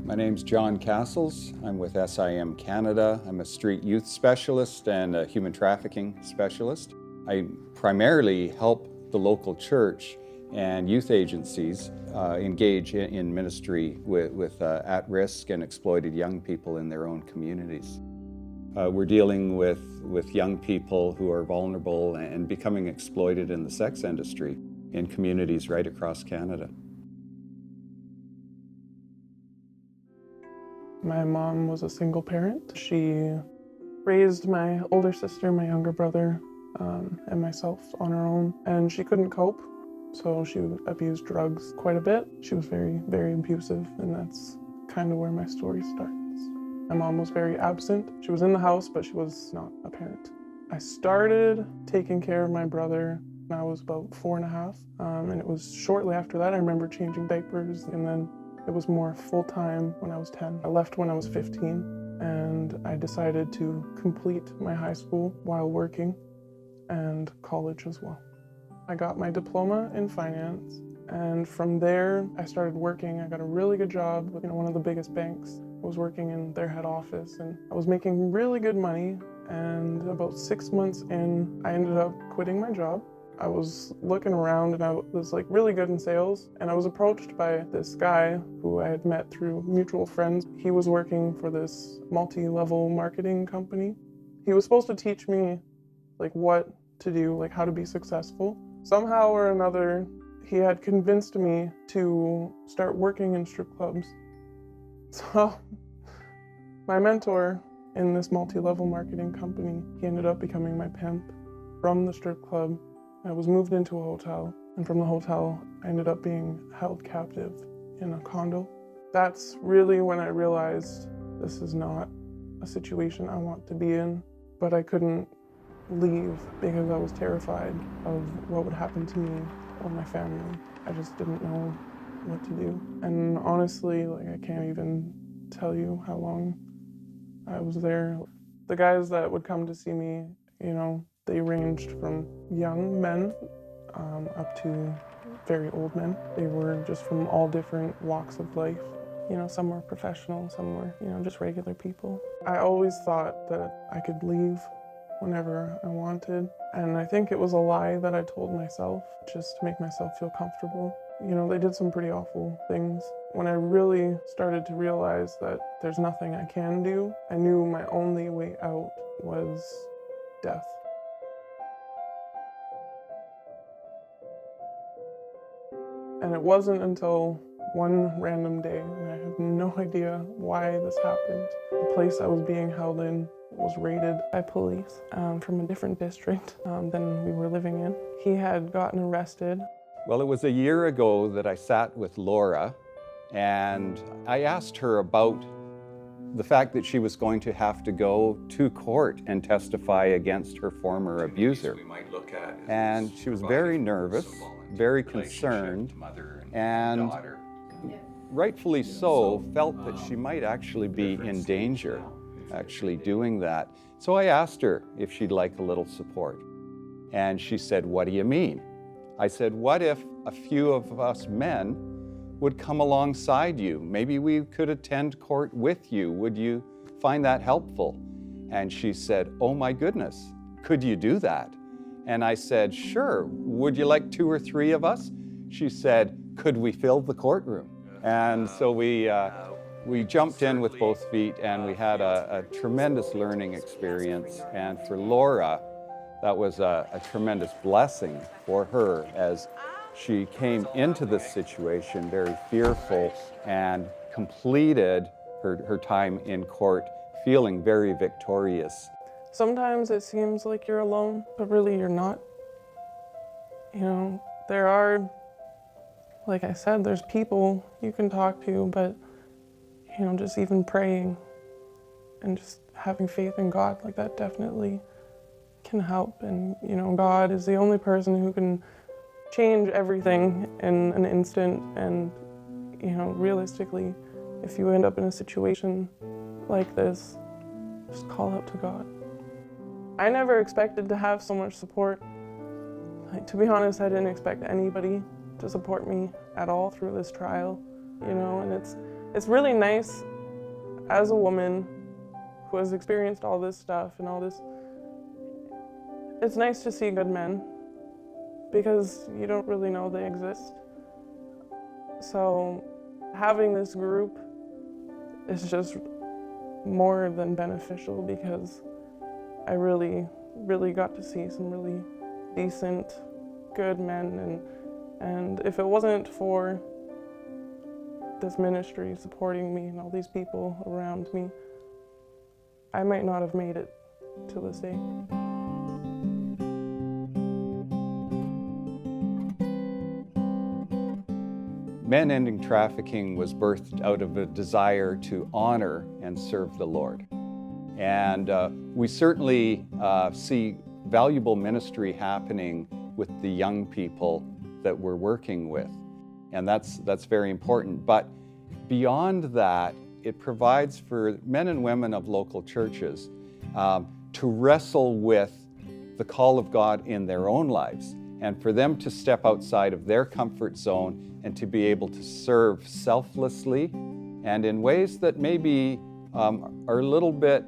My name's John Castles. I'm with SIM Canada. I'm a street youth specialist and a human trafficking specialist. I primarily help the local church and youth agencies engage in ministry with at-risk and exploited young people in their own communities. We're dealing with young people who are vulnerable and becoming exploited in the sex industry in communities right across Canada. My mom was a single parent. She raised my older sister, my younger brother, and myself on her own, and she couldn't cope, so she abused drugs quite a bit. She was very, very abusive, and that's kind of where my story starts. My mom was very absent. She was in the house, but she was not a parent. I started taking care of my brother when I was about 4.5, and it was shortly after that I remember changing diapers, and then it was more full-time when I was 10. I left when I was 15, and I decided to complete my high school while working and college as well. I got my diploma in finance, and from there I started working. I got a really good job with one of the biggest banks. I was working in their head office, and I was making really good money, and about 6 months in, I ended up quitting my job. I was looking around and I was really good in sales, and I was approached by this guy who I had met through mutual friends. He was working for this multi-level marketing company. He was supposed to teach me what to do, how to be successful. Somehow or another, he had convinced me to start working in strip clubs. So my mentor in this multi-level marketing company, he ended up becoming my pimp. From the strip club, I was moved into a hotel, and from the hotel, I ended up being held captive in a condo. That's really when I realized this is not a situation I want to be in, but I couldn't leave because I was terrified of what would happen to me or my family. I just didn't know what to do. And honestly, I can't even tell you how long I was there. The guys that would come to see me, they ranged from young men up to very old men. They were just from all different walks of life. Some were professional, some were, just regular people. I always thought that I could leave whenever I wanted. And I think it was a lie that I told myself just to make myself feel comfortable. They did some pretty awful things. When I really started to realize that there's nothing I can do, I knew my only way out was death. And it wasn't until one random day, and I have no idea why this happened. The place I was being held in was raided by police from a different district than we were living in. He had gotten arrested. Well, it was a year ago that I sat with Laura, and I asked her about the fact that she was going to have to go to court and testify against her former abuser. And she was very nervous, very concerned, and rightfully so, felt that she might actually be in danger actually doing that. So I asked her if she'd like a little support. And she said, "What do you mean?" I said, "What if a few of us men would come alongside you? Maybe we could attend court with you. Would you find that helpful?" And she said, "Oh my goodness, could you do that?" And I said, "Sure. Would you like 2 or 3 of us?" She said, "Could we fill the courtroom?" And so we jumped in with both feet, and we had a tremendous learning experience. And for Laura, that was a tremendous blessing for her as she came into this situation very fearful and completed her time in court feeling very victorious. Sometimes it seems like you're alone, but really you're not. There are, like I said, there's people you can talk to, but just even praying and just having faith in God, that definitely can help. And God is the only person who can change everything in an instant. And realistically, if you end up in a situation like this, just call out to God. I never expected to have so much support. To be honest, I didn't expect anybody to support me at all through this trial, and It's really nice as a woman who has experienced all this stuff and all this, it's nice to see good men because you don't really know they exist. So having this group is just more than beneficial because I really got to see some really decent, good men, and if it wasn't for this ministry supporting me and all these people around me, I might not have made it to this day. Men Ending Trafficking was birthed out of a desire to honor and serve the Lord. And we certainly see valuable ministry happening with the young people that we're working with. And that's very important. But beyond that, it provides for men and women of local churches to wrestle with the call of God in their own lives, and for them to step outside of their comfort zone and to be able to serve selflessly and in ways that maybe are a little bit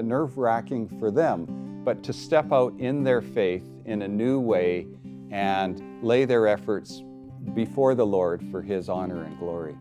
nerve-wracking for them, but to step out in their faith in a new way and lay their efforts before the Lord for His honor and glory.